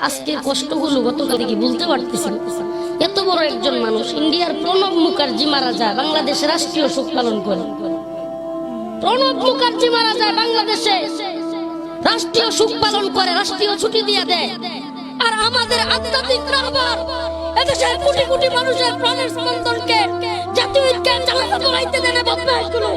আজকে কষ্টগুলো গতকাল থেকে বলতে পারতেছি। এত বড় একজন মানুষ, ইন্ডিয়ার প্রণব মুখার্জি মারা যায়, বাংলাদেশে রাষ্ট্রীয় শোক পালন করে। প্রণব মুখার্জি মারা যায়, বাংলাদেশে রাষ্ট্রীয় শোক পালন করে, রাষ্ট্রীয় ছুটি দিয়ে দেয়। আর আমাদের আধ্যাত্মিক রাহবার এদেশের কোটি কোটি মানুষের প্রাণের স্পন্দনকে জাতীয় ঐক্যের জানাজা পড়াইতে দেন বদমাইশগুলো।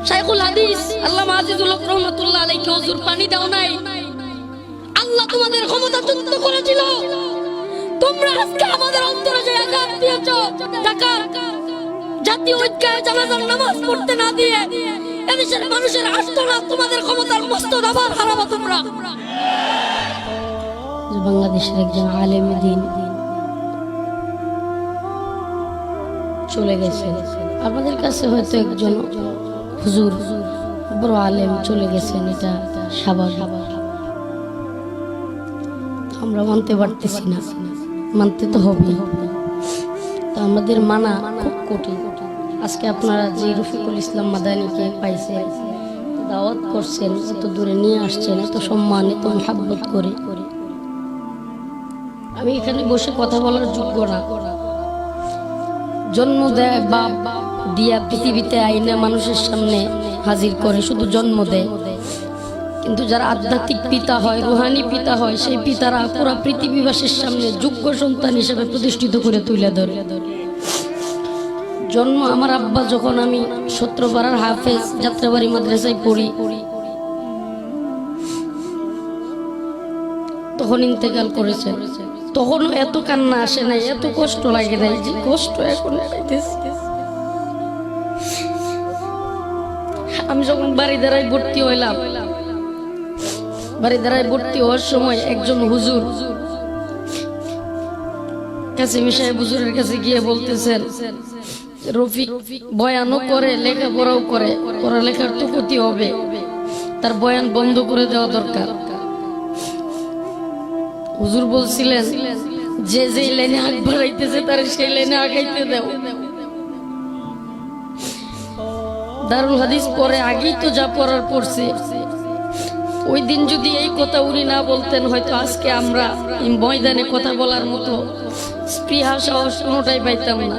শাইখুল হাদিস আল্লামা আজিজুল হক রহমাতুল্লাহ আলাইহি হুজুর পানি দাও নাই, আল্লাহ তোমাদের ক্ষমতা যুক্ত করেছিল, তোমরা আজকে আমাদের অন্তরে যে আঘাত দিয়েছো, ঢাকার জাতীয় ঐক্যের জানাজার নামাজ পড়তে না দিয়ে এদেশের মানুষের আর্তনাদ, তোমাদের ক্ষমতার মস্ত দাবার হারাবো তোমরা। বাংলাদেশের একজন আলেম দ্বীন চলে গেছে, আমাদের কাছে হয়তো একজন হুজুর বড় আলেম চলে গেছেন, এটা স্বাভাবিক। আমরা মানতে পারতেছি না, মানতে তো হবে, তো আমাদের মানা খুব কঠিন। আজকে আপনারা যে রফিকুল ইসলাম মাদানীকে পাইছেন, দাওয়াত করছেন, এত দূরে নিয়ে আসছেন, এত সম্মান, এত মহাব্বত করে, আমি এখানে বসে কথা বলার যোগ্য না। জন্ম দেয় বাপ দিয়া পৃথিবীতে আইনে মানুষের সামনে হাজির করে, শুধু জন্ম দেয়, কিন্তু যারা আধ্যাত্মিক পিতা হয়, রুহানি পিতা হয়, সেই পিতারা পুরা পৃথিবীবাসীর সামনে যোগ্য সন্তান হিসেবে প্রতিষ্ঠিত করে তুলে ধরে। জন্ম আমার আব্বা, যখন আমি সত্রপাড়ার হাফেজ যাত্রাবাড়ি মাদ্রাসায় পড়ি, তখন ইন্তেকাল করেছেন। তখনও এত কান্না আসে নাই, এত কষ্ট লাগে নাই যে কষ্ট এখন পাইতেছি। আমি যখন বাড়িধারায় ভর্তি হইলাম, বাড়িধারায় ভর্তি হওয়ার সময় একজন হুজুর কাসিমি সাহেব হুজুরের কাছে গিয়ে বলতেছেন, রফিক বয়ানও করে, লেখাপড়াও করে, পড়ালেখার তো ক্ষতি হবে, তার বয়ান বন্ধ করে দেওয়া দরকার। হুজুর বলছিলেন, যে যে লাইনে আগ বাড়াইতেছে তার সেই লাইনে আগাইতে দাও। দারুল হাদিস পরে আগেই তো যা পড়ার পড়ছে, ওই দিন যদি এই কথা উনি না বলতেন, হয়তো আজকে আমরা এই ময়দানে কথা বলার মতো স্পৃহা সাহস কোনোটাই পাইতাম না।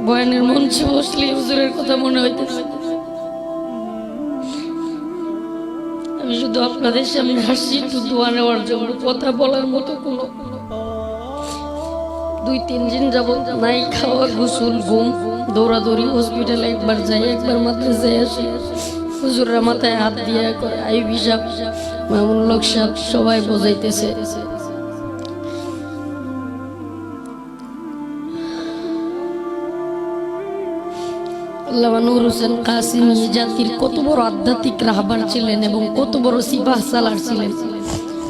বয়ানের মঞ্চে বসলে হুজুরের কথা মনে হইতেছে। আমি শুধু আপনাদের সামনে হাসি, একটু দোয়া নেওয়ার জন্য, কথা বলার মতো কোনো 2-3 দিন যাবত নাই খাওয়া, গোসল, ঘুম, দৌড়াদৌড়ি, হসপিটালে একবার যাই, একবার মাদ্রাসায় আসি। হুজুররা মাথায় হাত দিয়ে আইবি সাহেব, মামুনুল হক সাহেব সবাই বোঝাইতেছে। আল্লামা নূর হোসেন কাসিমি জাতির কত বড় আধ্যাত্মিক রাহবার ছিলেন এবং কত বড় সিপাহ সালার ছিলেন,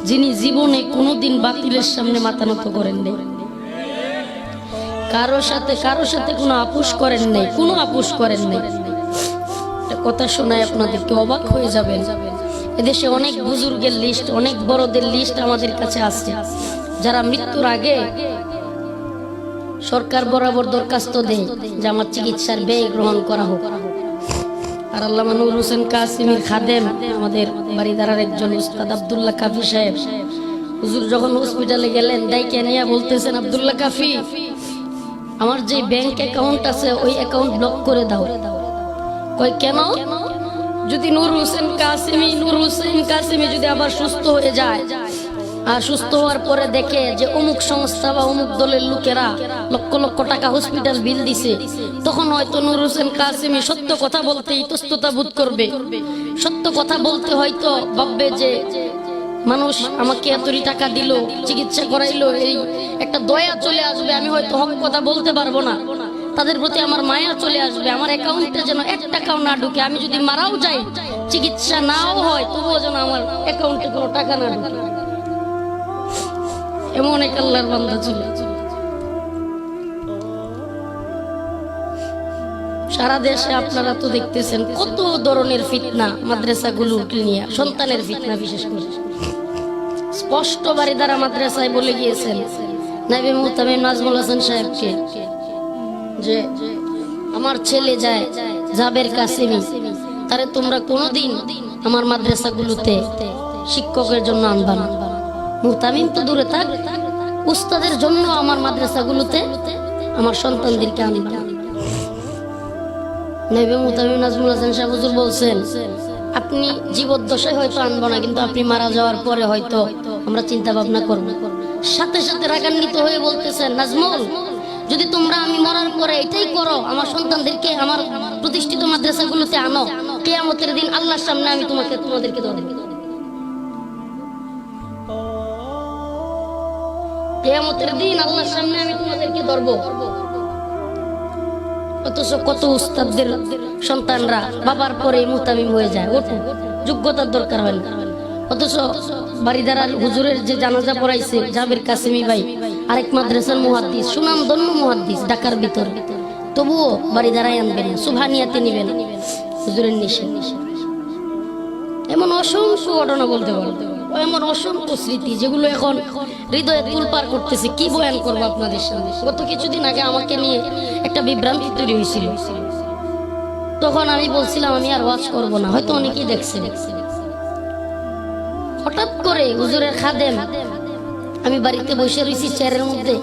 যিনি জীবনে কোনোদিন বাতিলের সামনে মাথা নত করেন নাই, কারো সাথে কোনো আপোষ করেন নাই, কোনো আপোষ করেন নাই। একটা কথা শোনায় আপনাদেরকে অবাক হয়ে যাবেন। এদেশে অনেক বুজুর্গের লিস্ট, অনেক বড়দের লিস্ট আমাদের কাছে আছে, যারা মৃত্যুর আগে সরকার বরাবর দরখাস্ত দেয় যে আমার চিকিৎসার ব্যয় গ্রহণ করা হোক। আর আল্লামা নূর হোসেন কাসিমির খাদেম, আমাদের বাড়িধারার একজন উস্তাদ আব্দুল্লাহ কাফি সাহেব, হুজুর যখন হসপিটালে গেলেন, ডাইকে নিয়ে বলতেছেন, আব্দুল্লাহ কাফি, আমার যে ব্যাংক অ্যাকাউন্ট আছে ওই অ্যাকাউন্ট ব্লক করে দাও। কই কেন? যদি নূর হোসেন কাসিমি যদি আবার সুস্থ হয়ে যায়, আর সুস্থ হওয়ার পরে দেখে যে অমুক সংস্থা বা অমুক দলের লোকেরা লক্ষ লক্ষ টাকা হসপিটাল বিল দিছে, তখন হয়তো নূর হোসেন কাসিমি সত্য কথা বলতে ইতস্ততা বোধ করবে। সত্য কথা বলতে হয়তো ভাববে যে মানুষ আমাকে এতই টাকা দিল, চিকিৎসা করাইলো, এই একটা দয়া চলে আসবে, আমি হয়তো হক কথা বলতে পারবো না, তাদের প্রতি আমার মায়া চলে আসবে, আমার অ্যাকাউন্টে যেন 1 টাকাও না ঢুকে, আমি যদি মারাও যাই, চিকিৎসা নাও হয়, তবুও যেন আমার অ্যাকাউন্টে কোনো টাকা না ঢুকে। এমন এক আল্লাহর বান্দা ছিল। সারা দেশে আপনারা তো দেখতেছেন কত ধরনের ফিতনা, মাদ্রাসাগুলো নিয়ে সন্তানের ফিতনা, বিশেষ করে স্পষ্ট বাড়িধারা মাদ্রাসায় বলে গিয়েছেন নাইবে মুহতামিম নাজমুল হাসান সাহেবকে যে আমার ছেলে যায় জাবের কাসেমি, তারে তোমরা কোনোদিন আমার মাদ্রাসাগুলোতে শিক্ষকের জন্য আনবা না। মুহতামিম তো দূরে থাক, উস্তাদের জন্য আমার মাদ্রাসাগুলোতে আমার সন্তানদেরকে আনবা না। নাইবে মুহতামিম নাজমুল হাসান সাহেব হুজুর বলছেন, আপনি জীবদ্দশায় হয়তো আনবো না, কিন্তু আপনি মারা যাওয়ার পরে হয়তো আমরা চিন্তা ভাবনা করবো। সাথে সাথে রাগান্বিত হয়ে বলতেছেন, নাজমুল, যদি তোমরা আমি মরার পরে এটাই করো, আমার সন্তানদেরকে আমার প্রতিষ্ঠিত মাদ্রাসাগুলোতে আনো, কিয়ামতের দিন আল্লাহর সামনে আমি তোমাদেরকে ধরবো। কিয়ামতের দিন আল্লাহর সামনে আমি তোমাদেরকে ধরবো। অথচ কত উস্তাদদের সন্তানরা বাবার পরে মুহতামিম হয়ে যায়, ওঠো, যোগ্যতার দরকার হয় না। অথচ বাড়িদারার হুজুরের যে জানাজা পড়াইছে জাবের কাসেমি ভাই, আরেক মাদ্রাসার মুহাদ্দিস, সুনামধন্য মুহাদ্দিস ঢাকার ভিতর, তবুও বাড়িদারাই আনবেন না, সুবহানিয়াতে নিবেন হুজুরের নিষেধ। এমন অসংখ্য ঘটনা বলতে পারবো, এমন অসংখ্য স্মৃতি যেগুলো এখন হৃদয়ে তুলপার করতেছে। কি বয়ান করবো আপনাদের সামনে? গত কিছুদিন আগে আমাকে নিয়ে একটা বিভ্রান্তি তৈরি হয়েছিল, তখন আমি বলছিলাম আমি আর ওয়াজ করবো না, হয়তো অনেকেই দেখছে। হঠাৎ করে হুজুরের খাদেম, আমি বাড়িতে বসে রয়েছি চেয়ারের মধ্যে,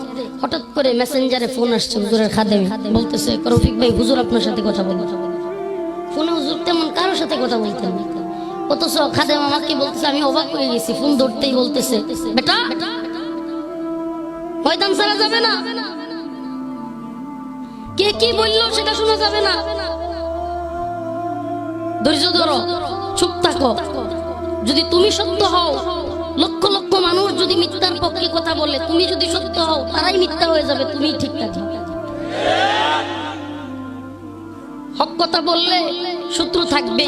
হঠাৎ করে মেসেঞ্জারে ফোন আসছে হুজুরের খাদেম, বলতেছে, রফিক ভাই হুজুর আপনার সাথে কথা বলবো। ফোনে হুজুর তেমন কারোর সাথে কথা বলতেন না, অথচ খাদেম আমাকে বলতেছে, আমি অবাক হয়ে গেছি। ফোন ধরতেই বলতেছে, বেটা ময়দান ছাড়া যাবে না, কে কি বললো সেটা শোনা যাবে না, ধৈর্য ধরো, চুপ থাকো। যদি তুমি সত্য হও, লক্ষ লক্ষ মানুষ যদি মিথ্যার পক্ষে কথা বলে, তুমি যদি সত্য হও, তারাই মিথ্যা হয়ে যাবে, তুমি ঠিক থাকবে। হক কথা বললে শত্রু থাকবে।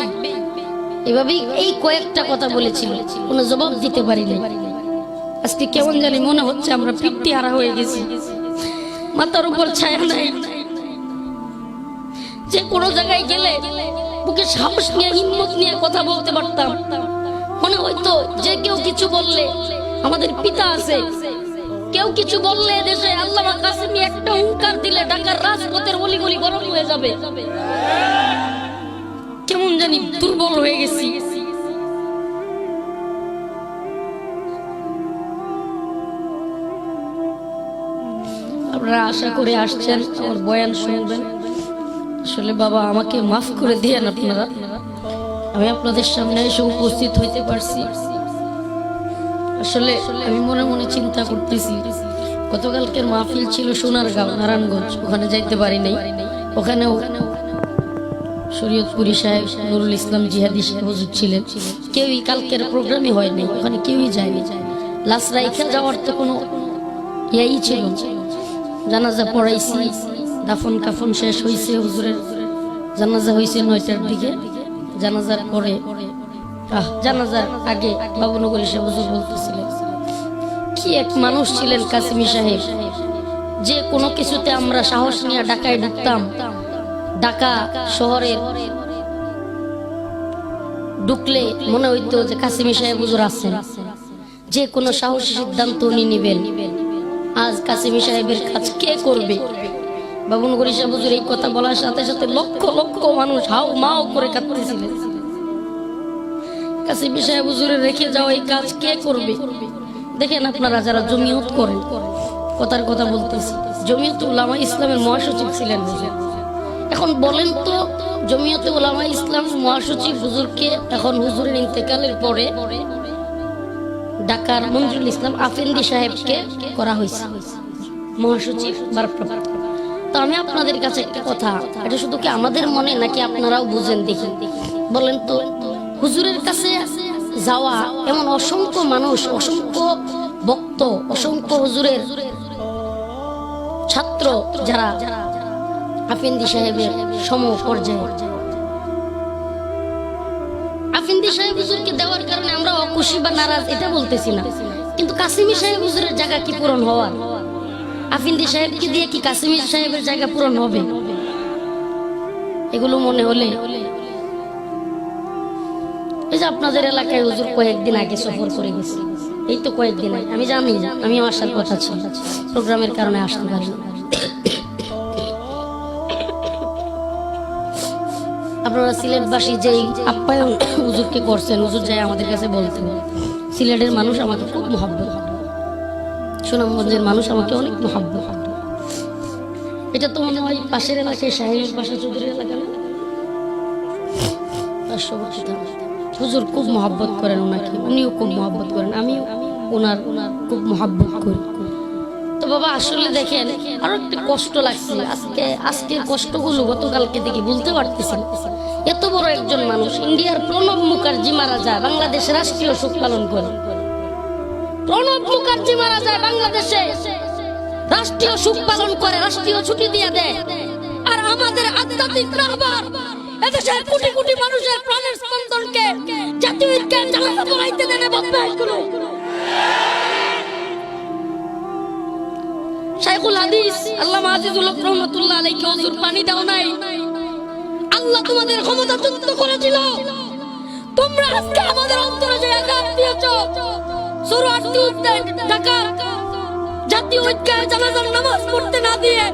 এভাবেই এই কয়েকটা কথা বলেছিল, কোনো জবাব দিতে পারি নাই। আজকে কেমন জানি মনে হচ্ছে আমরা পিঠটি হারা হয়ে গেছি, মাথার উপর ছায়া নাই। যে কোনো জায়গায় গেলে বুকে সাহস নিয়ে হিম্মত নিয়ে কথা বলতে পারতাম। মনে হয়তো যে কেউ কিছু বললে, আমাদের পিতা আছে, কেউ কিছু বললে দেশে আল্লামা কাসেমি একটা হুঙ্কার দিলে ঢাকার রাজপথের অলিগলি গরম হয়ে যাবে। কেমন জানি দুর্বল হয়ে গেছি। আপনারা আশা করে আসছেন আমার বয়ান শুনবেন। আসলে বাবা আমাকে মাফ করে দিয়েন আপনারা, আমি আপনাদের সামনে এসে উপস্থিত হইতে পারছি। আসলে আমি মনে মনে চিন্তা করতেছি, গতকালকের মাহফিল ছিল সোনারগাঁও নারায়ণগঞ্জ, ওখানে যাইতে পারি নাই। ওখানেও শরীয়তপুরি সাহেব নুরুল ইসলাম জিহাদি সাহেব হুজুর ছিলেন, কেউই কালকের প্রোগ্রামই হয় নাই, ওখানে কেউই যায়নি। লাশ রাইখা যাওয়ার তো কোনো ইয়াই ছিল। জানাজা পড়াইছি, দাফন কাফন শেষ হয়েছে, হুজুরের জানাজা হয়েছে 9টার দিকে। জানাজার পরে জানাজার আগে বাবুনগরী সাহেব হুজুর বলতেছিলেন, কি এক মানুষ ছিলেন কাসেমি সাহেব, যে কোনো কিছুতে আমরা সাহস নিয়ে ঢাকায় ঢুকতাম। ঢাকা শহরের ঢুকলে মনে হইতো যে কাসেমি সাহেব হুজুর আছেন, যে কোনো সাহসী সিদ্ধান্ত উনি নিবেন। আজ কাসেমি সাহেবের কাজ কে করবে? বাবুনগরী সাহেব হুজুর এই কথা বলার সাথে সাথে লক্ষ লক্ষ মানুষ হাউ মাও করে কাঁদতেছিলেন। কাসেমি সাহেব হুজুরের রেখে যাওয়া এই কাজ কে করবে? দেখেন আপনারা যারা জমিয়ত করেন, কথার কথা বলতেছি, জমিয়ত উলামা ইসলামের মহাসচিব ছিলেন হুজুর। এখন বলেন তো, জমিয়তে উলামা ইসলামের মহাসচিব হুজুরকে এখন হুজুরের ইন্তেকালের পরে ঢাকার মঞ্জুরুল ইসলাম আফেন্দি সাহেবকে করা হয়েছে মহাসচিব ভারপ্রাপ্ত। তো আমি আপনাদের কাছে একটা কথা, এটা শুধু কি আমাদের মনে নাকি আপনারাও বুঝেন দেখি বলেন তো? হুজুরের কাছে যাওয়া এমন অসংখ্য মানুষ, অসংখ্য ভক্ত, অসংখ্য হুজুরের ছাত্র যারা আফেন্দি সাহেবের সম পর্যায়ে, আফেন্দি সাহেব হুজুরকে দেওয়ার কারণে আমরা অখুশি বা নারাজ এটা বলতেছি না, কিন্তু কাসেমি সাহেব হুজুরের জায়গা কি পূরণ হওয়ার? আফেন্দি সাহেবকে দিয়ে কি কাসেমি সাহেবের জায়গা পূরণ হবে? এগুলো মনে হলে, এই যে আপনাদের এলাকায় হুজুর কয়েকদিন আগে সফর করে গেছে, এই তো কয়েকদিন আগে। আমি জানি আমিও আসার কথা ছিল, প্রোগ্রামের কারণে আসতে পারি না। আপনারা সিলেটবাসী যেই আপ্যায়ন হুজুরকে করছেন, হুজুর যাই আমাদের কাছে বলতেন সিলেটের মানুষ আমাকে খুব মহব্বত, সুনামগঞ্জের মানুষ আমাকে অনেক মহব্বত। এটা তো মনে হয় পাশের এলাকায় শাহিনুর পাশা চৌধুরী এলাকা না? হুজুর খুব মহব্বত করেন ওনাকে, উনিও খুব মহব্বত করেন, আমিও ওনার খুব মহব্বত করি। তো বাবা আসলে দেখেন আরো একটা কষ্ট লাগছে, আজকের কষ্টগুলো গতকালকে থেকে বলতে পারতেছি। এত বড় একজন মানুষ, ইন্ডিয়ার প্রণব মুখার্জি মারা যায়, বাংলাদেশে রাষ্ট্রীয় শোক পালন করে। প্রণব মুখার্জি মারা যায়, বাংলাদেশে রাষ্ট্রীয় শোক পালন করে, রাষ্ট্রীয় ছুটি দিয়ে দেয়। আর আমাদের আধ্যাত্মিক রাহবার এদেশের কোটি কোটি মানুষের প্রাণের স্পন্দনকে জাতীয় ঐক্যের জানাজা পড়াইতে দেনে বদমাইশ গুলো। শাইখুল হাদিস আল্লামা আজিজুল হক রহমাতুল্লাহ আলাইহি হুজুর পানি দাও নাই, আল্লাহ তোমাদের ক্ষমতা যুক্ত করেছিল, তোমরা আজকে আমাদের অন্তরে যে আঘাত দিয়েছো, সুরাটি উদ্যান ঢাকা জাতীয় ঐক্যের জানাজার নামাজ পড়তে না দিয়ে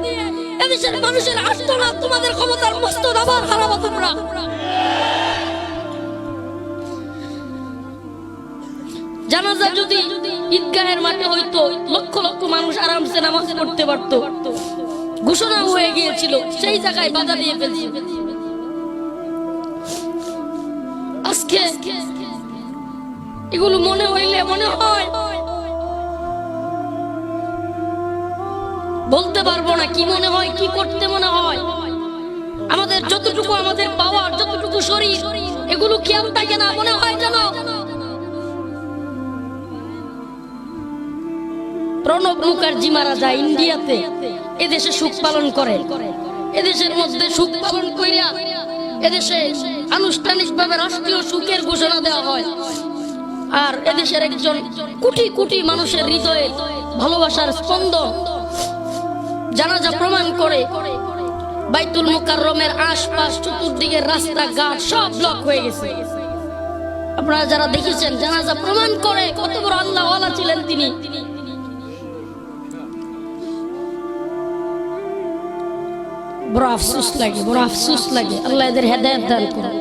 এদেশের মানুষের আর্তনাদ, তোমাদের ক্ষমতার মস্ত দাবার হারাবো তোমরা। জানাজা যদি ঈদগাহের মাঠে হইতো, লক্ষ লক্ষ মানুষ আরামসে নামাজ পড়তে পারতো। ঘোষণা হয়ে গিয়েছিল, সেই জায়গায় বাধা দিয়ে ফেলছে। আজকে এগুলো মনে হইলে মনে হয় বলতে পারবো না কি মনে হয়, কি করতে মনে হয়। আমাদের যতটুকু আমাদের পাওয়ার, যতটুকু শরীর, এগুলো খেয়াল থাকে না, মনে হয় যেন প্রণব মুখার্জি মারা যায় ইন্ডিয়াতে, এদেশে শোক পালন করে, এদেশের মধ্যে শোক পালন কইরা এদেশে আনুষ্ঠানিকভাবে রাষ্ট্রীয় শোকের ঘোষণা দেওয়া হয়। আর এদেশের একজন কোটি কোটি মানুষের হৃদয়ে ভালোবাসার স্পন্দন জানাজা প্রমাণ করে বাইতুল মুকাররমের আশপাশ চতুর্দিকের রাস্তাঘাট সব ব্লক হয়ে গেছে। আপনারা যারা দেখেছেন জানাজা প্রমাণ করে কত বড় আল্লাহ ওয়ালা ছিলেন তিনি। বড় আফসোস লাগে, বড় আফসোস লাগে। আল্লাহ এদের হেদায়েত দান করুন।